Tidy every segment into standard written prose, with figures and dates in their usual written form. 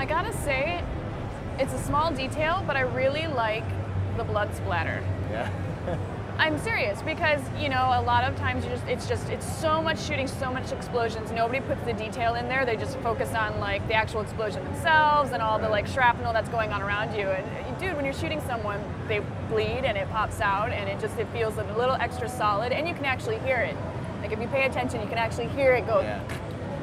I gotta say, it's a small detail, but I really like the blood splatter. Yeah. I'm serious, because you know, a lot of times it's so much shooting, so much explosions. Nobody puts the detail in there. They just focus on like the actual explosion themselves and all the like shrapnel that's going on around you. And dude, when you're shooting someone, they bleed and it pops out, and it feels a little extra solid, and you can actually hear it. Like if you pay attention, you can actually hear it go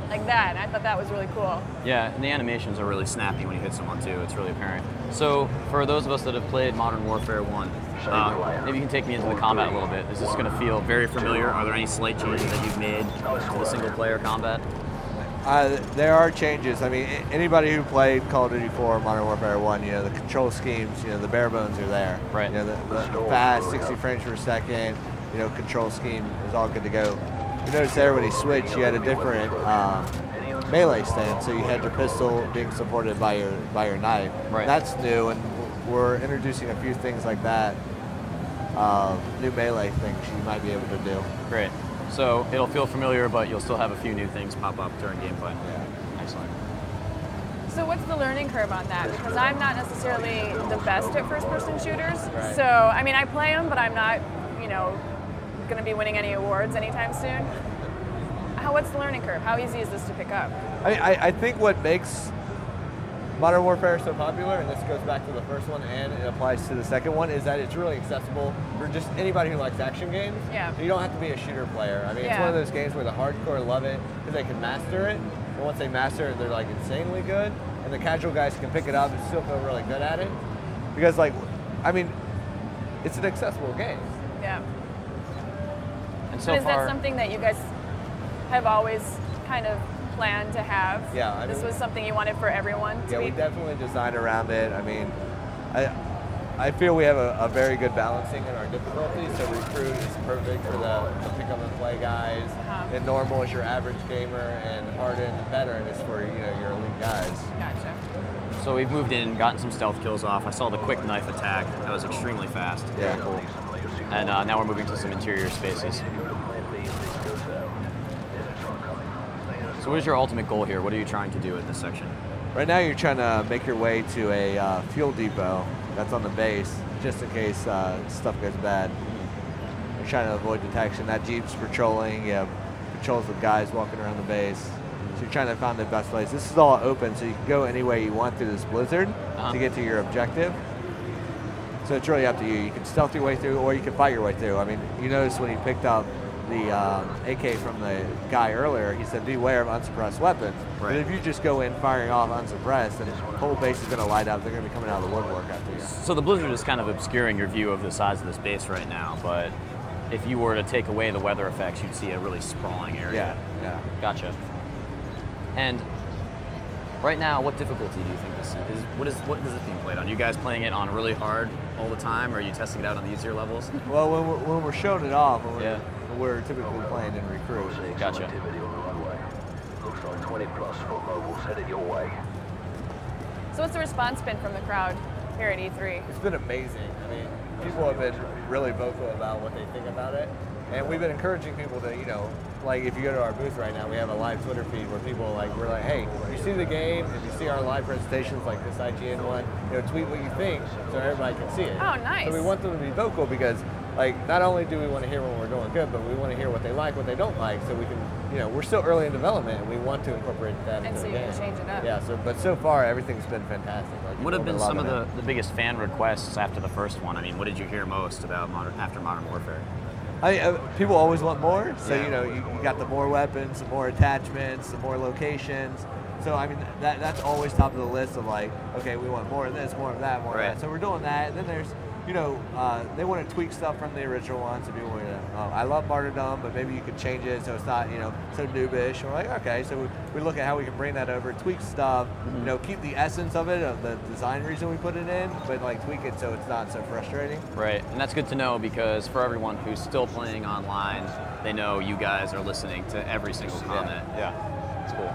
like that. And I thought that was really cool. Yeah, and the animations are really snappy when you hit someone too. It's really apparent. So for those of us that have played Modern Warfare 1, maybe you can take me into the combat a little bit. Is this going to feel very familiar? Are there any slight changes that you've made to the single-player combat? There are changes. I mean, anybody who played Call of Duty 4, Modern Warfare 1, you know, the control schemes, you know, the bare bones are there. Right. You know, the fast 60 frames per second, you know, control scheme is all good to go. You notice there when he switched, you had a different melee stance, so you had your pistol being supported by your knife. Right. That's new, and we're introducing a few things like that. New melee things you might be able to do. Great. So it'll feel familiar, but you'll still have a few new things pop up during gameplay. Yeah. Excellent. So what's the learning curve on that? Because I'm not necessarily the best at first-person shooters. Right. So, I mean, I play them, but I'm not, you know, going to be winning any awards anytime soon. What's the learning curve? How easy is this to pick up? I think what makes Modern Warfare so popular, and this goes back to the first one and it applies to the second one, is that it's really accessible for just anybody who likes action games. Yeah. So you don't have to be a shooter player. I mean, it's one of those games where the hardcore love it because they can master it, and once they master it, they're like insanely good, and the casual guys can pick it up and still feel really good at it. Because, like, I mean, it's an accessible game. Yeah. And so but is far, that something that you guys have always kind of planned to have? Yeah. I mean, this was something you wanted for everyone to Yeah, be? we definitely designed around it. I mean, I feel we have a very good balancing in our difficulty. So recruit is perfect for the pick up and play guys, and normal is your average gamer, and hardened and veteran is for your elite guys. Gotcha. so we've moved in, gotten some stealth kills off. I saw the quick knife attack. That was extremely fast. Yeah. Very cool. And now we're moving to some interior spaces. So what is your ultimate goal here? What are you trying to do in this section? Right now you're trying to make your way to a fuel depot that's on the base, just in case stuff goes bad. You're trying to avoid detection. That Jeep's patrolling. You have patrols with guys walking around the base. So you're trying to find the best place. This is all open, so you can go any way you want through this blizzard to get to your objective. So it's really up to you. You can stealth your way through, or you can fight your way through. I mean, you notice when he picked up the AK from the guy earlier, he said, beware of unsuppressed weapons. Right. But if you just go in firing off unsuppressed, then the whole base is going to light up. They're going to be coming out of the woodwork after you. So the blizzard is kind of obscuring your view of the size of this base right now, but if you were to take away the weather effects, you'd see a really sprawling area. Yeah. Gotcha. And right now, what difficulty do you think this is? What is this being played on? Are you guys playing it on really hard all the time, or are you testing it out on the easier levels? Well, when we're showing it off, we're typically playing in recruit. Gotcha. Looks like 20 plus for mobiles headed your way. So what's the response been from the crowd here at E3? It's been amazing. I mean, people have been really vocal about what they think about it. And we've been encouraging people to, like if you go to our booth right now, we have a live Twitter feed where people we're like, hey, if you see the game, if you see our live presentations like this IGN one, tweet what you think so everybody can see it. Oh, nice. So we want them to be vocal because, not only do we want to hear when we're going good, but we want to hear what they like, what they don't like, so we can, we're still early in development and we want to incorporate that into the game. And so you can change it up. Yeah, but so far everything's been fantastic. What have been some of the biggest fan requests after the first one? I mean, what did you hear most about after Modern Warfare? People always want more, so you got the more weapons, the more attachments, the more locations. So I mean that's always top of the list of okay, we want more of this, more of that, more of that. So we're doing that, and then there's they want to tweak stuff from the original one. So people want I love Martyrdom, but maybe you could change it so it's not so noobish. And we're like, okay, so we look at how we can bring that over, tweak stuff, keep the essence of it, of the design reason we put it in, but tweak it so it's not so frustrating. Right, and that's good to know because for everyone who's still playing online, they know you guys are listening to every single comment. Yeah, it's cool.